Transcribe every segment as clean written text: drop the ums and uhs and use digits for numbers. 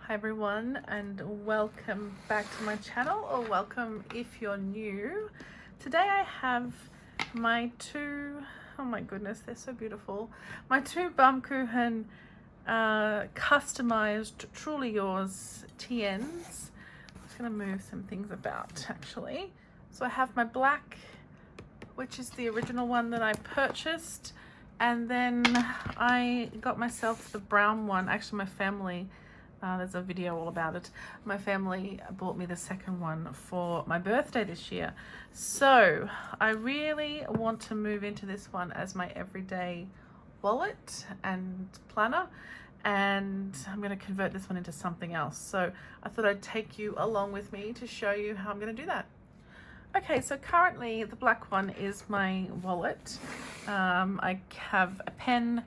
Hi everyone, and welcome back to my channel, or welcome if you're new. Today I have my oh my goodness, they're so beautiful, my two Baum Kuchen customized Truly Yours TNs. I'm just going to move some things about actually. So I have my black, which is the original one that I purchased, and then I got myself the brown one. Actually, my family, there's a video all about it. My family bought me the second one for my birthday this year. So I really want to move into this one as my everyday wallet and planner, and I'm going to convert this one into something else. So I thought I'd take you along with me to show you how I'm going to do that. Okay, so currently the black one is my wallet. I have a pen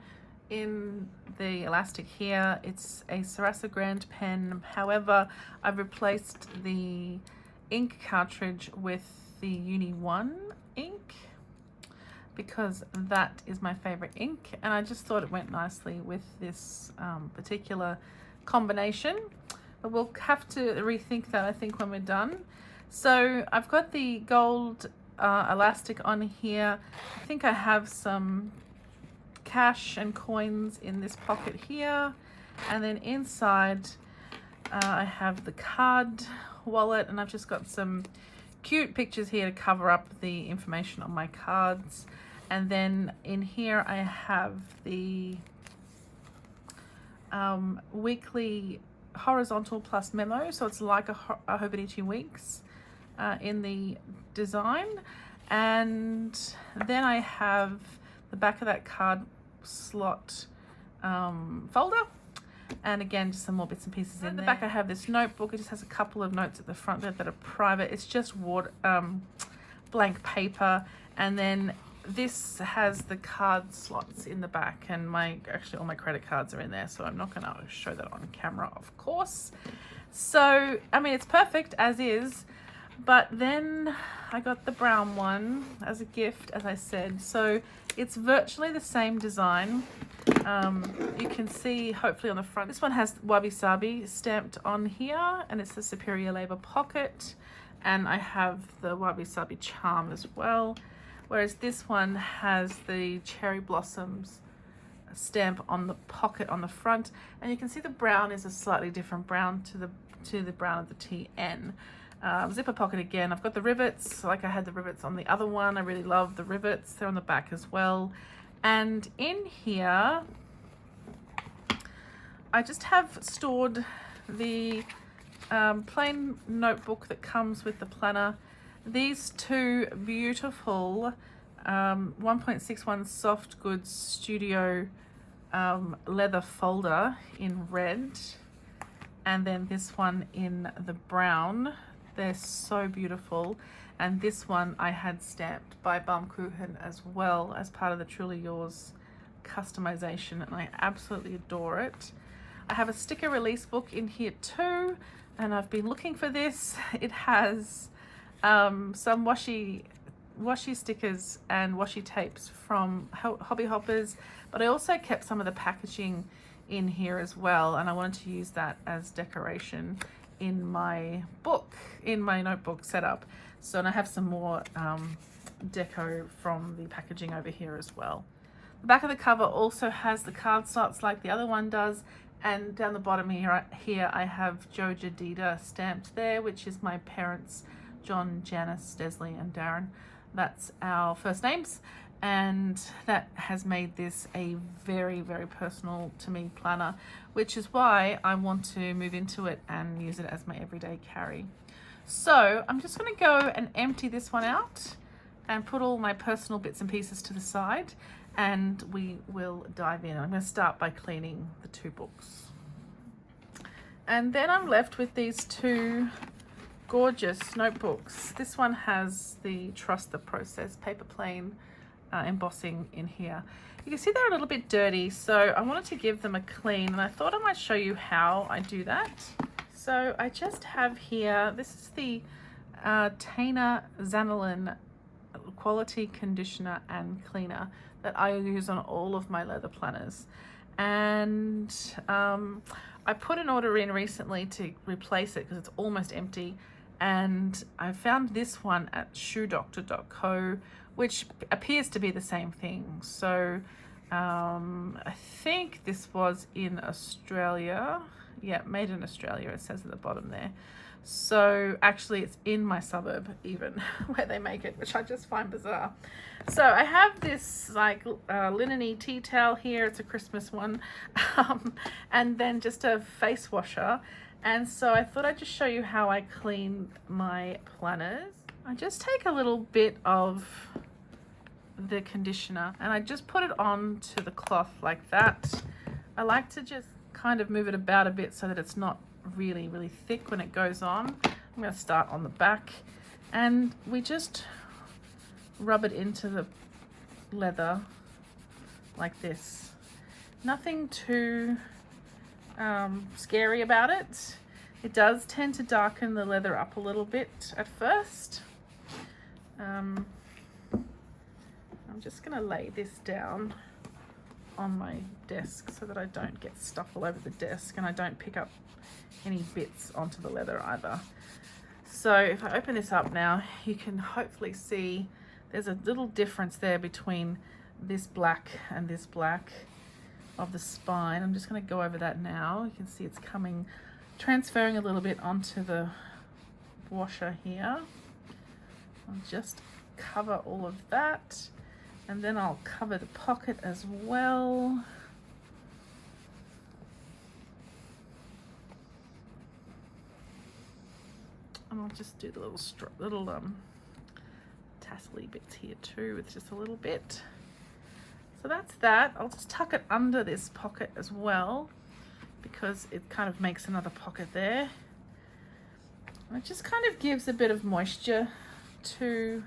in the elastic here. It's a Sarasa Grand pen. However, I've replaced the ink cartridge with the Uni 1 ink because that is my favorite ink, and I just thought it went nicely with this particular combination. But we'll have to rethink that, I think, when we're done. So I've got the gold elastic on here. I think I have some cash and coins in this pocket here, and then inside I have the card wallet, and I've just got some cute pictures here to cover up the information on my cards. And then in here I have the weekly horizontal plus memo, so it's like a Hobonichi Weeks in the design. And then I have the back of that card slot folder, and again just some more bits and pieces in the back. I have this notebook. It just has a couple of notes at the front there that are private. It's just blank paper, and then this has the card slots in the back, and actually all my credit cards are in there, so I'm not going to show that on camera, of course. So I mean, it's perfect as is, but then I got the brown one as a gift, as I said. So it's virtually the same design. You can see hopefully on the front, this one has Wabi Sabi stamped on here, and it's the Superior Labor pocket, and I have the Wabi Sabi charm as well. Whereas this one has the cherry blossoms stamp on the pocket on the front, and you can see the brown is a slightly different brown to the brown of the TN. Zipper pocket again. I've got the rivets like I had the rivets on the other one. I really love the rivets. They're on the back as well. And in here I just have stored the plain notebook that comes with the planner. These two beautiful 1.61 soft goods studio leather folder in red, and then this one in the brown. They're so beautiful, and this one I had stamped by Baum Kuchen as well as part of the Truly Yours customization, and I absolutely adore it. I have a sticker release book in here too, and I've been looking for this. It has some washi stickers and washi tapes from Hobby Hoppers, but I also kept some of the packaging in here as well, and I wanted to use that as decoration in my notebook setup. So, and I have some more deco from the packaging over here as well. The back of the cover also has the card slots like the other one does, and down the bottom here I have Joe Jadida stamped there, which is my parents, John, Janice, Desley and Darren. That's our first names, and that has made this a very, very personal to me planner, which is why I want to move into it and use it as my everyday carry. So I'm just going to go and empty this one out and put all my personal bits and pieces to the side, and we will dive in. I'm going to start by cleaning the two books, and then I'm left with these two gorgeous notebooks. This one has the Trust the Process paper plane embossing in here. You can see they're a little bit dirty, so I wanted to give them a clean, and I thought I might show you how I do that. So I just have here, this is the Tana Zanolin quality conditioner and cleaner that I use on all of my leather planners, and I put an order in recently to replace it because it's almost empty, and I found this one at shoedoctor.co, which appears to be the same thing. So I think this was in Australia. Yeah, made in Australia, it says at the bottom there. So actually it's in my suburb even where they make it, which I just find bizarre. So I have this like linen-y tea towel here. It's a Christmas one. And then just a face washer. And so I thought I'd just show you how I clean my planners. I just take a little bit of the conditioner and I just put it on to the cloth like that. I like to just kind of move it about a bit so that it's not really thick when it goes on. I'm going to start on the back, and we just rub it into the leather like this. Nothing too scary about it. It does tend to darken the leather up a little bit at first. I'm just going to lay this down on my desk so that I don't get stuff all over the desk and I don't pick up any bits onto the leather either. So if I open this up now, you can hopefully see there's a little difference there between this black and this black of the spine. I'm just going to go over that now. You can see it's transferring a little bit onto the washer here. I'll just cover all of that, and then I'll cover the pocket as well. And I'll just do the little tassely bits here too with just a little bit. So that's that. I'll just tuck it under this pocket as well because it kind of makes another pocket there. And it just kind of gives a bit of moisture to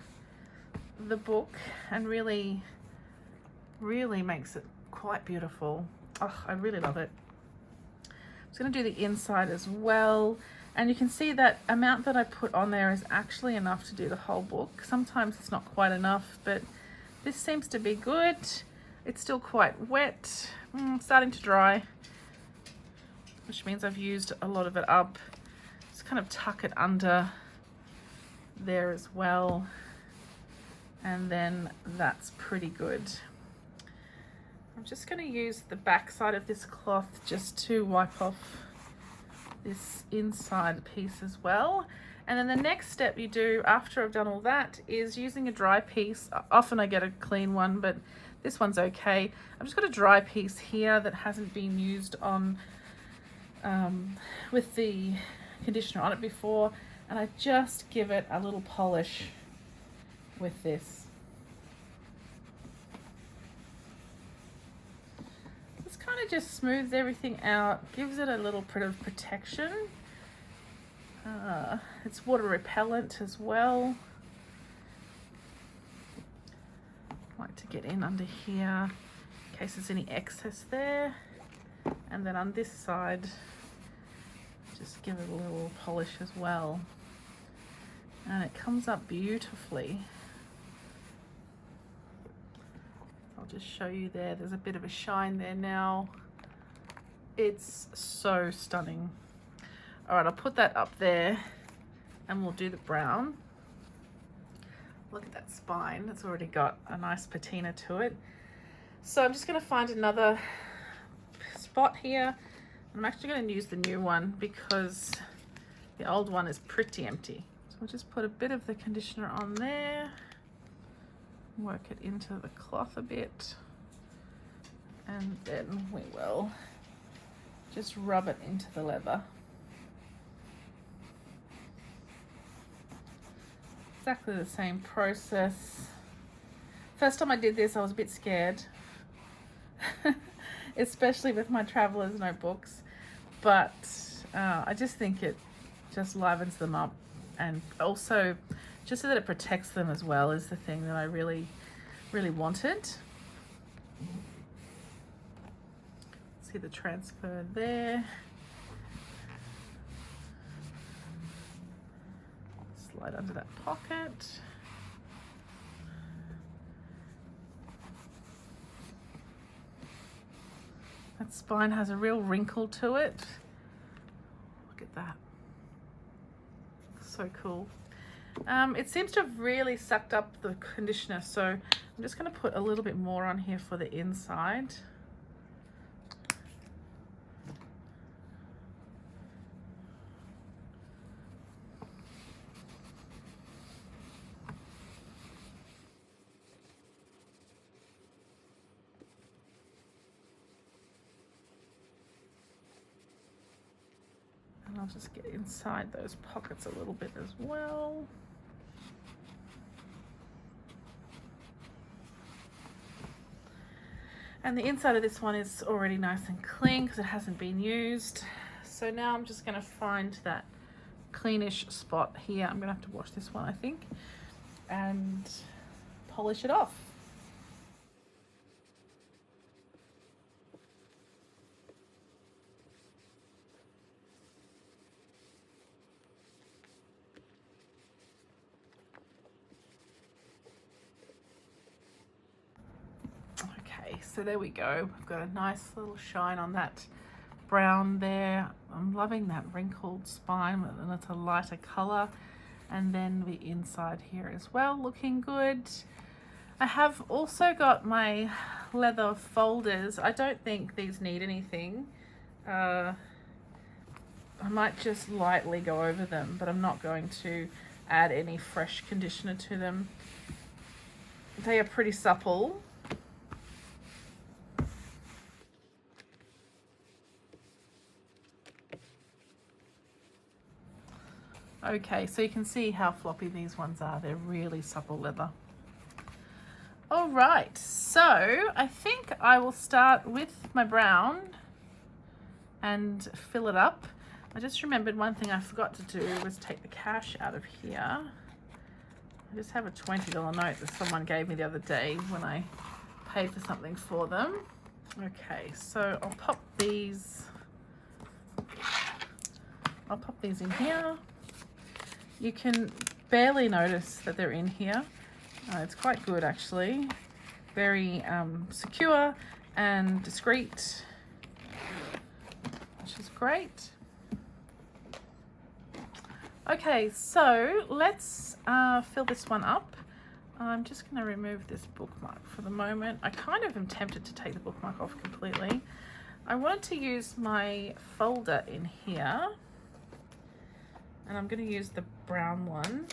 the book and really makes it quite beautiful. Oh, I really love it. I'm just going to do the inside as well. And you can see that amount that I put on there is actually enough to do the whole book. Sometimes it's not quite enough, but this seems to be good. It's still quite wet, starting to dry, which means I've used a lot of it up. Just kind of tuck it under there as well. And then that's pretty good. I'm just going to use the back side of this cloth just to wipe off this inside piece as well. And then the next step you do after I've done all that is using a dry piece. Often I get a clean one, but this one's okay. I've just got a dry piece here that hasn't been used on with the conditioner on it before, and I just give it a little polish with this. This kind of just smooths everything out, gives it a little bit of protection. It's water repellent as well. I like to get in under here in case there's any excess there. And then on this side, just give it a little polish as well. And it comes up beautifully. I'll just show you there. There's a bit of a shine there now. It's so stunning. All right, I'll put that up there and we'll do the brown. Look at that spine. It's already got a nice patina to it. So I'm just going to find another spot here. I'm actually going to use the new one because the old one is pretty empty. So we'll just put a bit of the conditioner on there. Work it into the cloth a bit. And then we will just rub it into the leather. Exactly the same process. First time I did this, I was a bit scared, especially with my traveler's notebooks, but I just think it just livens them up, and also just so that it protects them as well is the thing that I really wanted. See the transfer there. Slide under that pocket. That spine has a real wrinkle to it, Look at that. So cool. It seems to have really sucked up the conditioner, so I'm just going to put a little bit more on here for the inside. And I'll just get inside those pockets a little bit as well. And the inside of this one is already nice and clean because it hasn't been used. So now I'm just going to find that cleanish spot here. I'm going to have to wash this one, I think, and polish it off. So there we go. We've got a nice little shine on that brown there. I'm loving that wrinkled spine, and it's a lighter color. And then the inside here as well, looking good. I have also got my leather folders. I don't think these need anything. I might just lightly go over them, but I'm not going to add any fresh conditioner to them. They are pretty supple. Okay, so you can see how floppy these ones are. They're really supple leather. All right, so I think I will start with my brown and fill it up. I just remembered one thing I forgot to do was take the cash out of here. I just have a $20 note that someone gave me the other day when I paid for something for them. Okay, so I'll pop these in here. You can barely notice that they're in here. It's quite good actually. Very secure and discreet, which is great. Okay, so let's fill this one up. I'm just going to remove this bookmark for the moment. I kind of am tempted to take the bookmark off completely. I wanted to use my folder in here. And I'm going to use the brown one.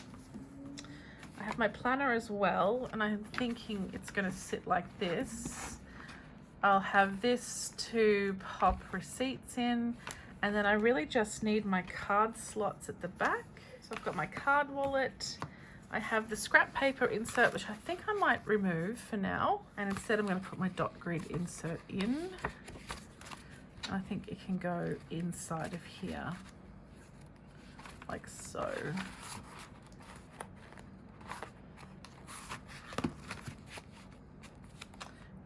I have my planner as well, and I'm thinking it's going to sit like this. I'll have this to pop receipts in, and then I really just need my card slots at the back. So I've got my card wallet. I have the scrap paper insert, which I think I might remove for now, and instead I'm going to put my dot grid insert in. I think it can go inside of here, like so.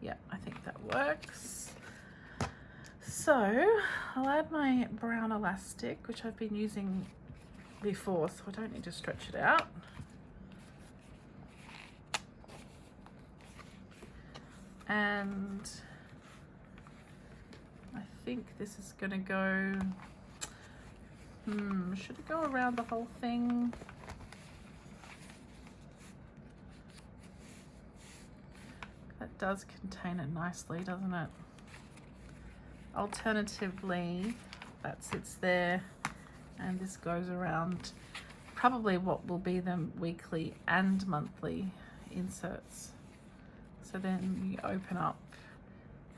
Yeah, I think that works. So I'll add my brown elastic, which I've been using before, so I don't need to stretch it out. And I think this is gonna go, should it go around the whole thing? That does contain it nicely, doesn't it? Alternatively, that sits there and this goes around probably what will be the weekly and monthly inserts. So then you open up,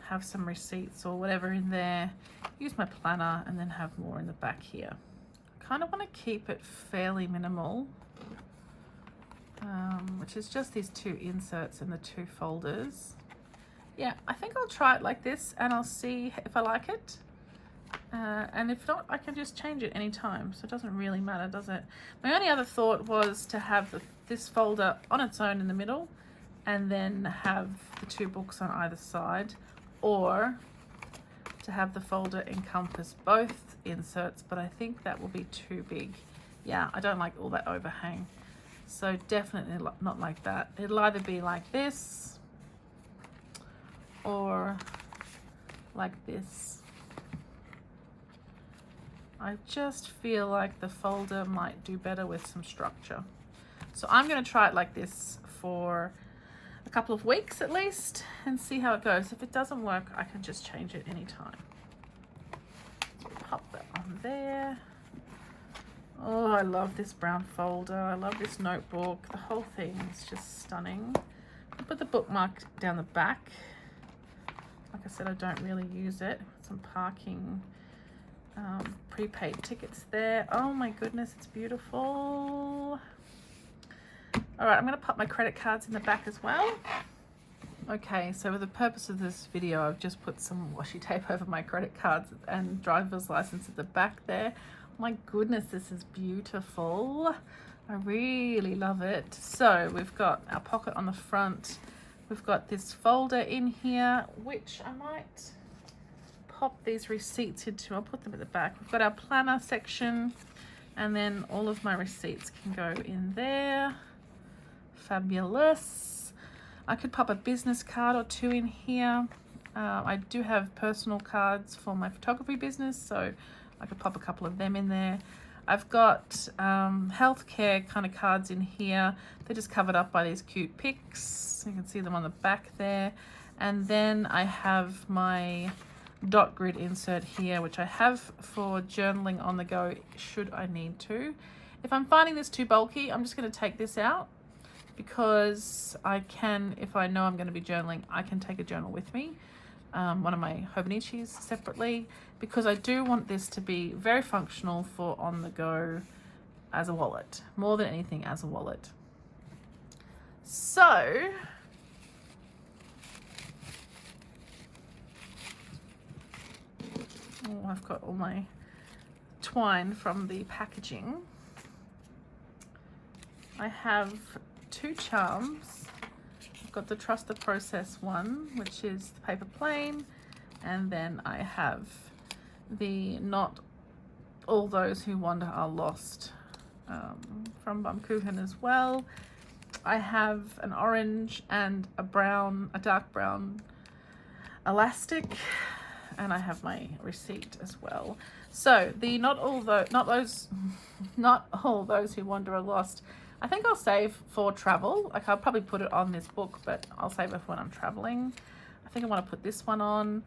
have some receipts or whatever in there, use my planner, and then have more in the back here. I kind of want to keep it fairly minimal, which is just these two inserts and the two folders. Yeah, I think I'll try it like this and I'll see if I like it. And if not, I can just change it anytime, so it doesn't really matter, does it? My only other thought was to have this folder on its own in the middle and then have the two books on either side, or to have the folder encompass both inserts, but I think that will be too big. Yeah, I don't like all that overhang, so definitely not like that. It'll either be like this or like this. I just feel like the folder might do better with some structure. So I'm going to try it like this for a couple of weeks at least and see how it goes. If it doesn't work, I can just change it anytime. So pop that on there. Oh, I love this brown folder. I love this notebook. The whole thing is just stunning. I'll put the bookmark down the back. Like I said, I don't really use it. Some parking prepaid tickets there. Oh my goodness, it's beautiful. All right, I'm going to pop my credit cards in the back as well. Okay, so for the purpose of this video, I've just put some washi tape over my credit cards and driver's license at the back there. My goodness, this is beautiful. I really love it. So we've got our pocket on the front. We've got this folder in here, which I might pop these receipts into. I'll put them at the back. We've got our planner section, and then all of my receipts can go in there. Fabulous. I could pop a business card or two in here. I do have personal cards for my photography business, so I could pop a couple of them in there. I've got healthcare kind of cards in here. They're just covered up by these cute pics. You can see them on the back there. And then I have my dot grid insert here, which I have for journaling on the go should I need to. If I'm finding this too bulky, I'm just going to take this out, because I can, if I know I'm going to be journaling, I can take a journal with me. One of my Hobonichis separately, because I do want this to be very functional for on the go as a wallet, more than anything as a wallet. So I've got all my twine from the packaging. I have 2 charms. I've got the Trust the Process one, which is the paper plane, and then I have the Not All Those Who Wander Are Lost from Baum Kuchen as well. I have an orange and a brown, a dark brown elastic, and I have my receipt as well. So the Not All Those Who Wander Are Lost, I think I'll save for travel. Like, I'll probably put it on this book, but I'll save it for when I'm traveling. I think I want to put this one on.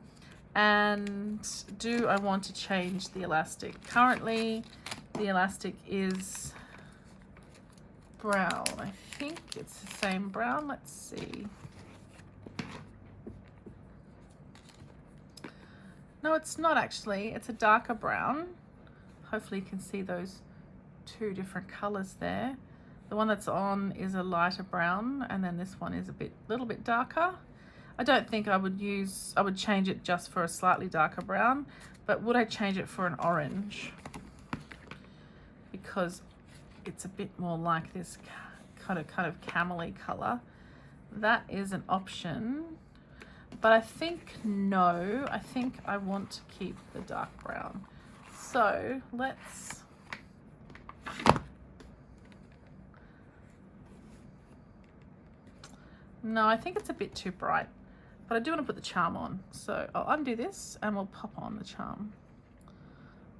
And do I want to change the elastic? Currently, the elastic is brown. I think it's the same brown. Let's see. No, it's not actually. It's a darker brown. Hopefully you can see those 2 different colors there. The one that's on is a lighter brown, and then this one is a little bit darker. I don't think I would change it just for a slightly darker brown, but would I change it for an orange? Because it's a bit more like this kind of camel-y color. That is an option, but I think no, I think I want to keep the dark brown. So let's no, I think it's a bit too bright, but I do want to put the charm on. So I'll undo this and we'll pop on the charm.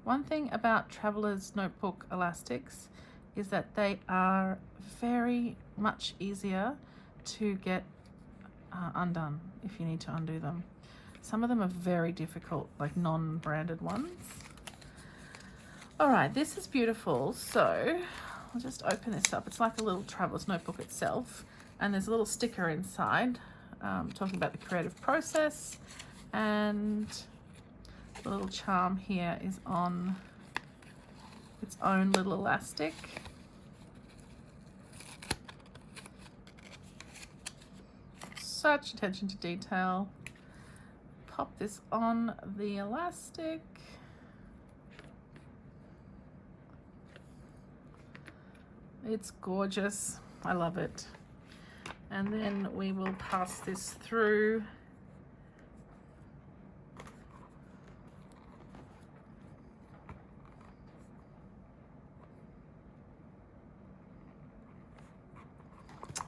One thing about Traveler's Notebook elastics is that they are very much easier to get undone if you need to undo them. Some of them are very difficult, like non-branded ones. All right, this is beautiful. So I'll just open this up. It's like a little Traveler's Notebook itself. And there's a little sticker inside talking about the creative process, and the little charm here is on its own little elastic. Such attention to detail. Pop this on the elastic. It's gorgeous. I love it. And then we will pass this through.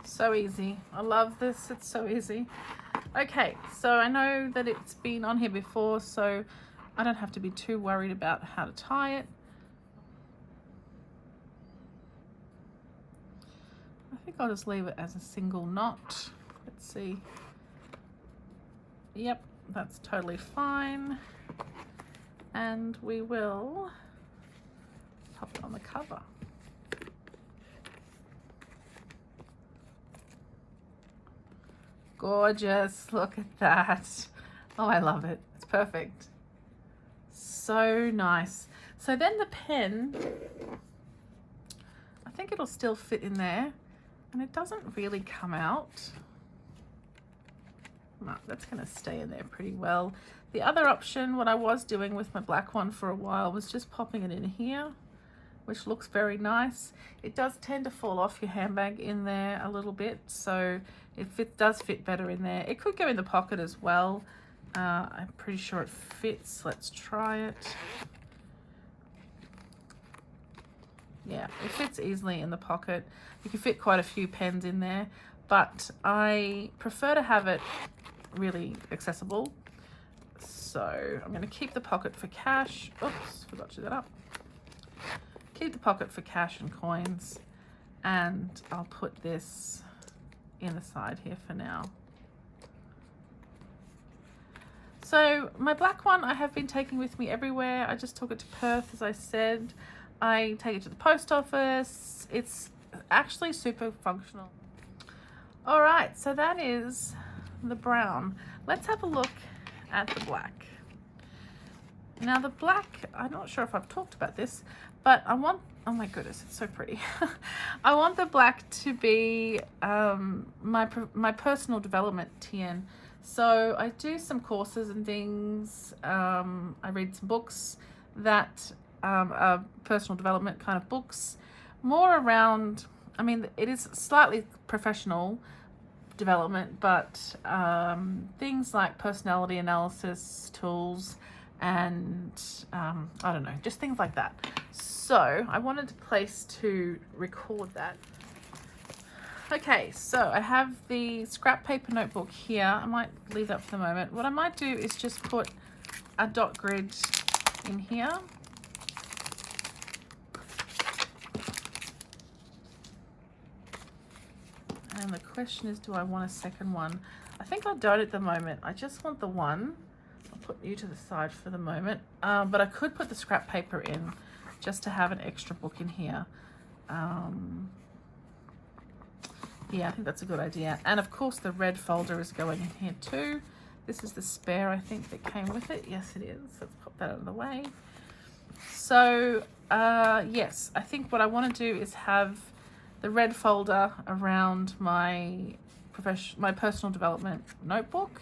So easy. I love this. It's so easy. Okay, so I know that it's been on here before, so I don't have to be too worried about how to tie it. think I'll just leave it as a single knot. Let's see. Yep, that's totally fine. And we will pop it on the cover. Gorgeous, look at that. Oh, I love it. It's perfect. So nice. So then the pen, I think it'll still fit in there, and it doesn't really come out. No, that's going to stay in there pretty well. The other option, what I was doing with my black one for a while, was just popping it in here, which looks very nice. It does tend to fall off your handbag in there a little bit, so it does fit better in there. It could go in the pocket as well. I'm pretty sure it fits. Let's try it. Yeah, it fits easily in the pocket. You can fit quite a few pens in there, but I prefer to have it really accessible. So I'm going to keep the pocket for cash. Oops, forgot to do that up. Keep the pocket for cash and coins, and I'll put this in the side here for now. So my black one I have been taking with me everywhere. I just took it to Perth, as I said. I take it to the post office. It's actually super functional. All right, so that is the brown. Let's have a look at the black. Now the black, I'm not sure if I've talked about this, but I want, oh my goodness, it's so pretty. I want the black to be my personal development TN. So I do some courses and things. I read some books that are personal development kind of books, more around, I mean, it is slightly professional development, but things like personality analysis tools and I don't know, just things like that. So I wanted a place to record that. Okay, so I have the scrap paper notebook here. I might leave that for the moment. What I might do is just put a dot grid in here. And the question is, do I want a second one? I think I don't at the moment. I just want the one. I'll put you to the side for the moment. But I could put the scrap paper in just to have an extra book in here. Yeah, I think that's a good idea. And of course the red folder is going in here too. This is the spare, I think, that came with it. Yes, it is. Let's pop that out of the way. So yes, I think what I want to do is have the red folder around my personal development notebook,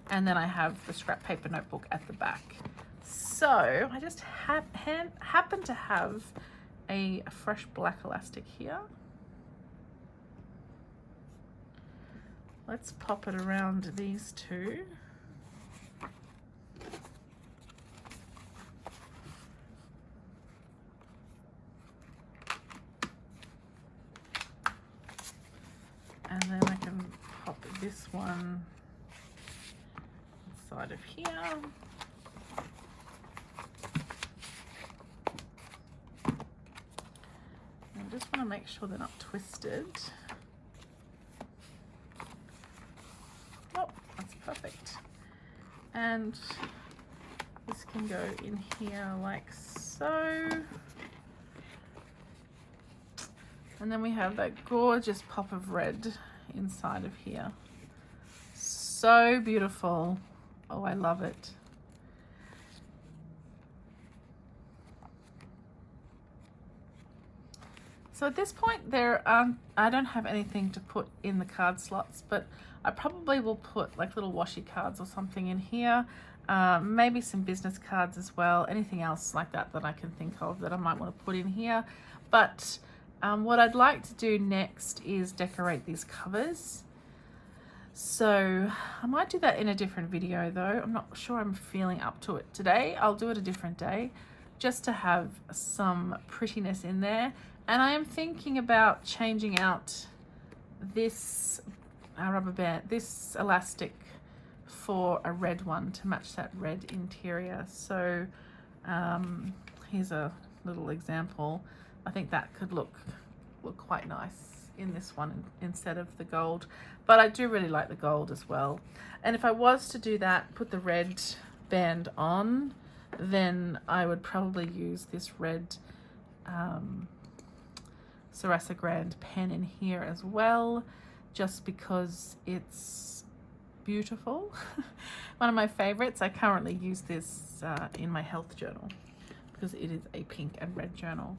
and then I have the scrap paper notebook at the back. So I just happen to have a fresh black elastic here. Let's pop it around these two. And then I can pop this one inside of here. I just want to make sure they're not twisted. Oh, that's perfect. And this can go in here like so. And then we have that gorgeous pop of red inside of here. So beautiful. Oh, I love it. So at this point I don't have anything to put in the card slots, but I probably will put like little washi cards or something in here. Maybe some business cards as well. Anything else like that that I can think of that I might want to put in here. But what I'd like to do next is decorate these covers. So I might do that in a different video though. I'm not sure I'm feeling up to it today. I'll do it a different day just to have some prettiness in there. And I am thinking about changing out this rubber band, this elastic, for a red one to match that red interior. So here's a little example. I think that could look quite nice in this one instead of the gold, but I do really like the gold as well. And if I was to do that, put the red band on, then I would probably use this red Sarasa Grand pen in here as well, just because it's beautiful. One of my favorites. I currently use this in my health journal because it is a pink and red journal.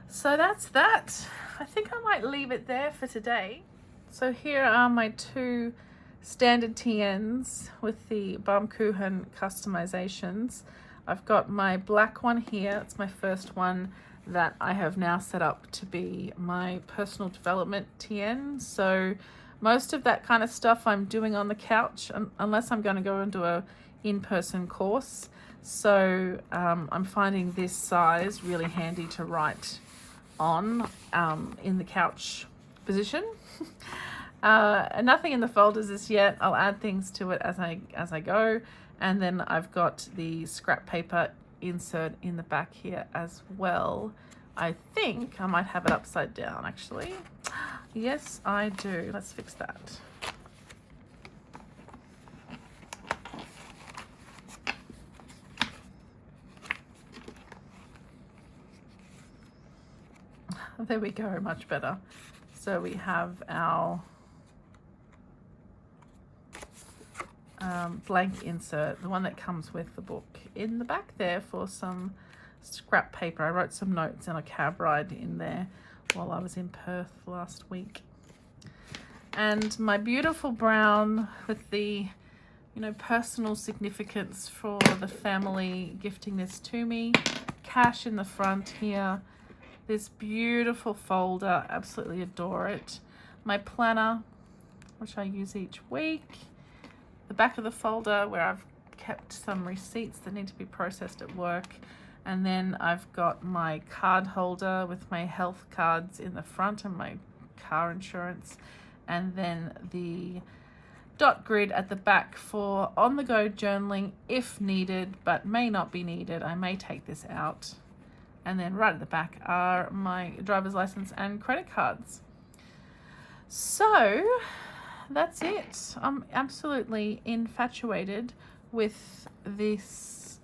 So that's that. I think I might leave it there for today. So here are my two standard TNs with the Baum Kuchen Customizations. I've got my black one here. It's my first one that I have now set up to be my personal development TN. So most of that kind of stuff I'm doing on the couch, unless I'm going to go into a in-person course. So I'm finding this size really handy to write on in the couch position. Nothing in the folders as yet. I'll add things to it as I go. And then I've got the scrap paper insert in the back here as well. I think I might have it upside down actually. Yes, I do. Let's fix that. There we go, much better. So we have our blank insert, the one that comes with the book, in the back there for some scrap paper. I wrote some notes on a cab ride in there while I was in Perth last week. And my beautiful brown with the, you know, personal significance for the family gifting this to me. Cash in the front here. This beautiful folder, absolutely adore it. My planner, which I use each week. The back of the folder where I've kept some receipts that need to be processed at work. And then I've got my card holder with my health cards in the front and my car insurance. And then the dot grid at the back for on-the-go journaling if needed, but may not be needed. I may take this out. And then right at the back are my driver's license and credit cards. So that's it. I'm absolutely infatuated with these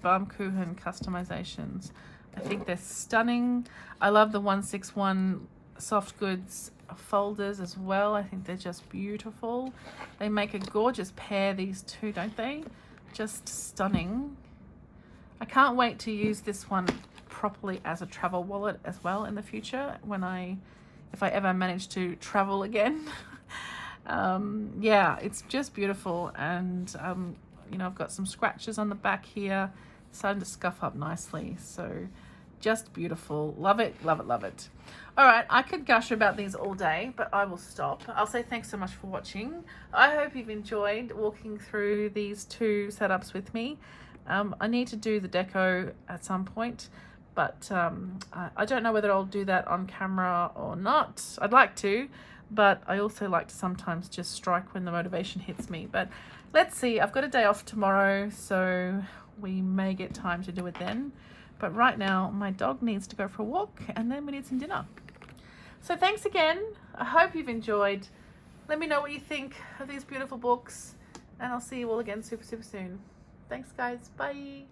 Baum Kuchen Customizations. I think they're stunning. I love the 161 soft goods folders as well. I think they're just beautiful. They make a gorgeous pair, these two, don't they? Just stunning. I can't wait to use this one properly as a travel wallet as well in the future if I ever manage to travel again. Yeah, it's just beautiful. And you know, I've got some scratches on the back here, starting to scuff up nicely. So just beautiful. Love it, love it, love it. All right, I could gush about these all day, but I will stop. I'll say thanks so much for watching. I hope you've enjoyed walking through these two setups with me. I need to do the deco at some point, but I don't know whether I'll do that on camera or not. I'd like to, but I also like to sometimes just strike when the motivation hits me. But let's see. I've got a day off tomorrow, so we may get time to do it then. But right now, my dog needs to go for a walk, and then we need some dinner. So thanks again. I hope you've enjoyed. Let me know what you think of these beautiful books, and I'll see you all again super, super soon. Thanks, guys. Bye.